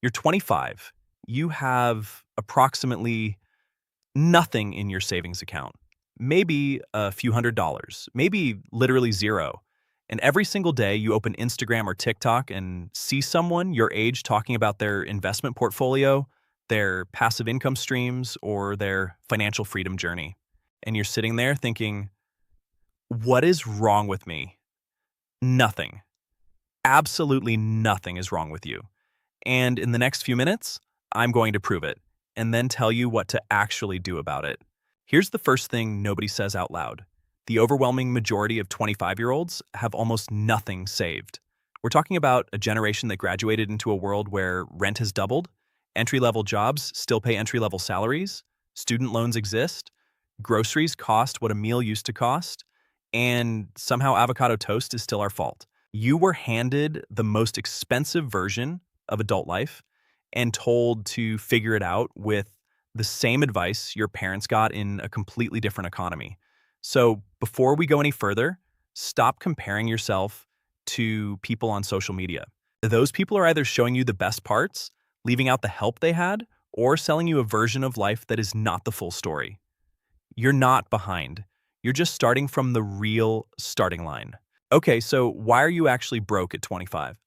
You're 25. You have approximately nothing in your savings account. Maybe a few $100s, maybe literally zero. And every single day you open Instagram or TikTok and see someone your age talking about their investment portfolio, their passive income streams, or their financial freedom journey. And you're sitting there thinking, what is wrong with me? Nothing. Absolutely nothing is wrong with you. And in the next few minutes, I'm going to prove it and then tell you what to actually do about it. Here's the first thing nobody says out loud. The overwhelming majority of 25-year-olds have almost nothing saved. We're talking about a generation that graduated into a world where rent has doubled, entry-level jobs still pay entry-level salaries, student loans exist, groceries cost what a meal used to cost, and somehow avocado toast is still our fault. You were handed the most expensive version of adult life and told to figure it out with the same advice your parents got in a completely different economy. So before we go any further, stop comparing yourself to people on social media. Those people are either showing you the best parts, leaving out the help they had, or selling you a version of life that is not the full story. You're not behind. You're just starting from the real starting line. Okay, so why are you actually broke at 25?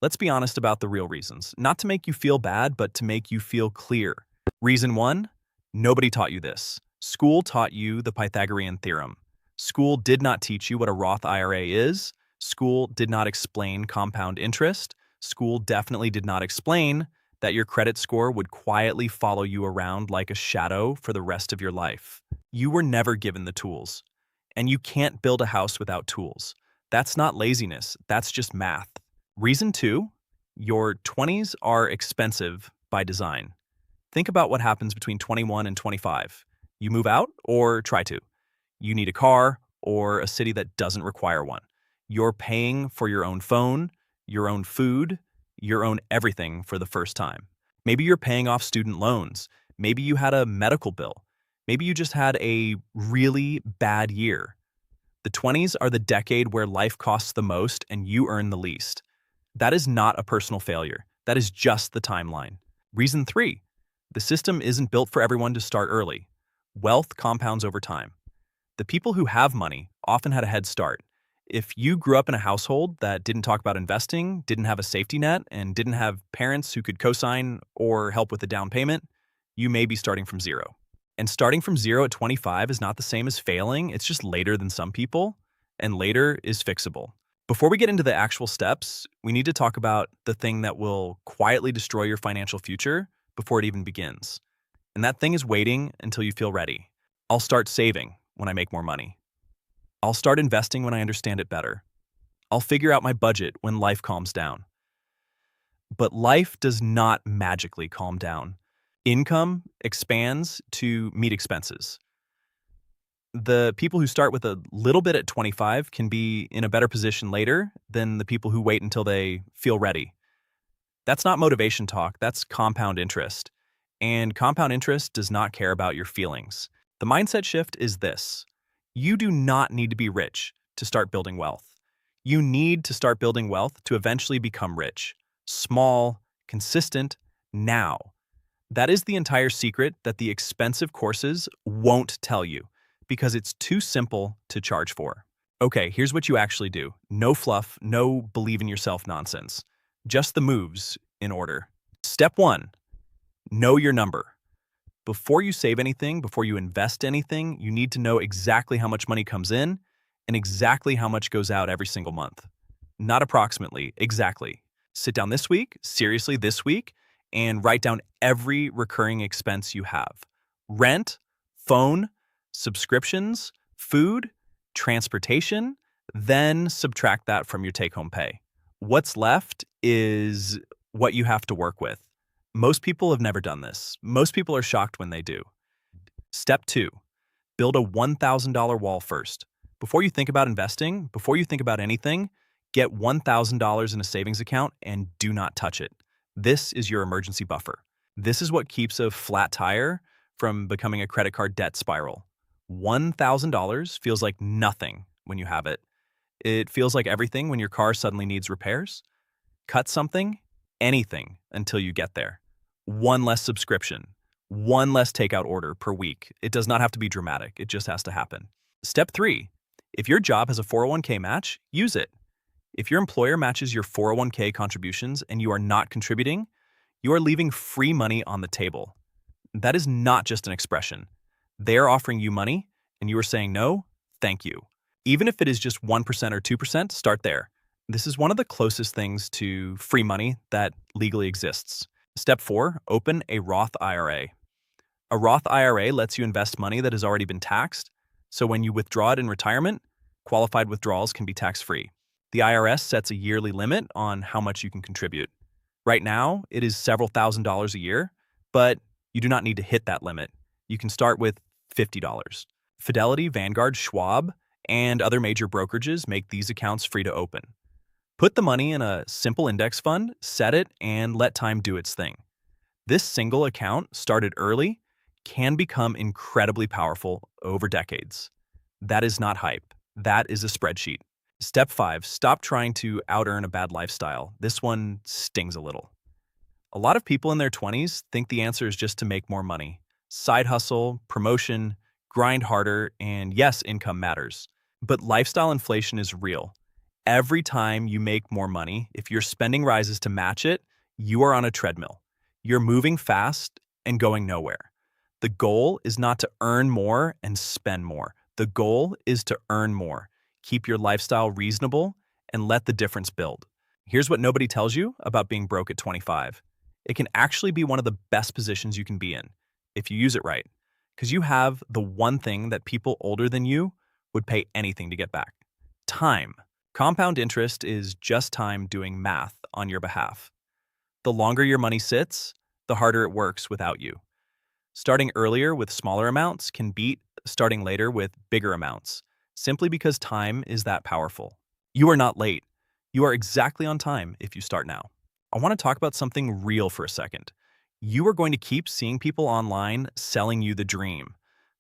Let's be honest about the real reasons. Not to make you feel bad, but to make you feel clear. Reason one, nobody taught you this. School taught you the Pythagorean theorem. School did not teach you what a Roth IRA is. School did not explain compound interest. School definitely did not explain that your credit score would quietly follow you around like a shadow for the rest of your life. You were never given the tools. And you can't build a house without tools. That's not laziness, that's just math. Reason two, your 20s are expensive by design. Think about what happens between 21 and 25. You move out or try to. You need a car or a city that doesn't require one. You're paying for your own phone, your own food, your own everything for the first time. Maybe you're paying off student loans. Maybe you had a medical bill. Maybe you just had a really bad year. The 20s are the decade where life costs the most and you earn the least. That is not a personal failure. That is just the timeline. Reason three, the system isn't built for everyone to start early. Wealth compounds over time. The people who have money often had a head start. If you grew up in a household that didn't talk about investing, didn't have a safety net, and didn't have parents who could co-sign or help with the down payment, you may be starting from zero. And starting from zero at 25 is not the same as failing, it's just later than some people, and later is fixable. Before we get into the actual steps, we need to talk about the thing that will quietly destroy your financial future before it even begins. And that thing is waiting until you feel ready. I'll start saving when I make more money. I'll start investing when I understand it better. I'll figure out my budget when life calms down. But life does not magically calm down. Income expands to meet expenses. The people who start with a little bit at 25 can be in a better position later than the people who wait until they feel ready. That's not motivation talk, that's compound interest. And compound interest does not care about your feelings. The mindset shift is this. You do not need to be rich to start building wealth. You need to start building wealth to eventually become rich. Small, consistent, now. That is the entire secret that the expensive courses won't tell you because it's too simple to charge for. Okay, here's what you actually do. No fluff, no believe in yourself nonsense. Just the moves in order. Step one, know your number. Before you save anything, before you invest anything, you need to know exactly how much money comes in and exactly how much goes out every single month. Not approximately, exactly. Sit down this week, seriously this week, and write down every recurring expense you have. Rent, phone, subscriptions, food, transportation, then subtract that from your take-home pay. What's left is what you have to work with. Most people have never done this. Most people are shocked when they do. Step two, build a $1,000 wall first. Before you think about investing, before you think about anything, get $1,000 in a savings account and do not touch it. This is your emergency buffer. This is what keeps a flat tire from becoming a credit card debt spiral. $1,000 feels like nothing when you have it. It feels like everything when your car suddenly needs repairs. Cut something anything until you get there. One less subscription, one less takeout order per week. It does not have to be dramatic. It just has to happen. Step 3, if your job has a 401k match, use it. If your employer matches your 401k contributions and you are not contributing, you are leaving free money on the table. That is not just an expression. They are offering you money and you are saying no, thank you. Even if it is just 1% or 2%, start there. This is one of the closest things to free money that legally exists. Step 4, open a Roth IRA. A Roth IRA lets you invest money that has already been taxed, so when you withdraw it in retirement, qualified withdrawals can be tax-free. The IRS sets a yearly limit on how much you can contribute. Right now, it is several $1,000s a year, but you do not need to hit that limit. You can start with $50. Fidelity, Vanguard, Schwab, and other major brokerages make these accounts free to open. Put the money in a simple index fund, set it, and let time do its thing. This single account, started early, can become incredibly powerful over decades. That is not hype. That is a spreadsheet. Step 5, stop trying to out-earn a bad lifestyle. This one stings a little. A lot of people in their 20s think the answer is just to make more money. Side hustle, promotion, grind harder, and yes, income matters. But lifestyle inflation is real. Every time you make more money, if your spending rises to match it, you are on a treadmill. You're moving fast and going nowhere. The goal is not to earn more and spend more. The goal is to earn more. Keep your lifestyle reasonable and let the difference build. Here's what nobody tells you about being broke at 25. It can actually be one of the best positions you can be in if you use it right, because you have the one thing that people older than you would pay anything to get back: time. Compound interest is just time doing math on your behalf. The longer your money sits, the harder it works without you. Starting earlier with smaller amounts can beat starting later with bigger amounts, simply because time is that powerful. You are not late. You are exactly on time if you start now. I want to talk about something real for a second. You are going to keep seeing people online selling you the dream,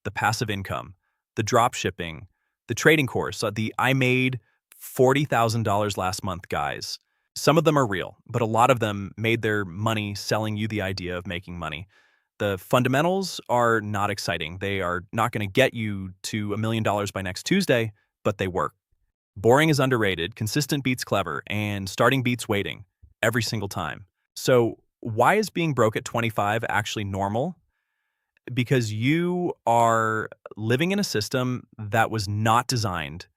the passive income, the drop shipping, the trading course, the I made $40,000 last month guys. Some of them are real, but a lot of them made their money selling you the idea of making money. The fundamentals are not exciting. They are not going to get you to $1 million by next Tuesday, but they work. Boring is underrated, consistent beats clever, and starting beats waiting every single time. So why is being broke at 25 actually normal? Because you are living in a system that was not designed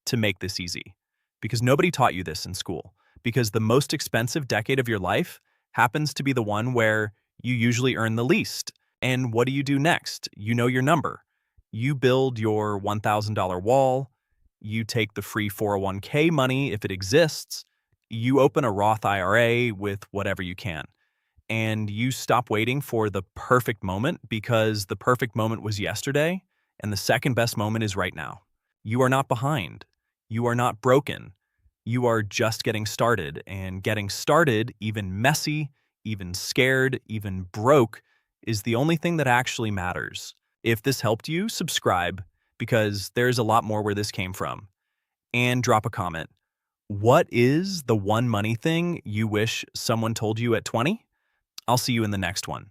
to make this easy. Because nobody taught you this in school. Because the most expensive decade of your life happens to be the one where you usually earn the least. And what do you do next? You know your number. You build your $1,000 wall. You take the free 401k money if it exists. You open a Roth IRA with whatever you can. And you stop waiting for the perfect moment, because the perfect moment was yesterday and the second best moment is right now. You are not behind. You are not broken. You are just getting started, and getting started, even messy, even scared, even broke, is the only thing that actually matters. If this helped you, subscribe, because there's a lot more where this came from. And drop a comment. What is the one money thing you wish someone told you at 20? I'll see you in the next one.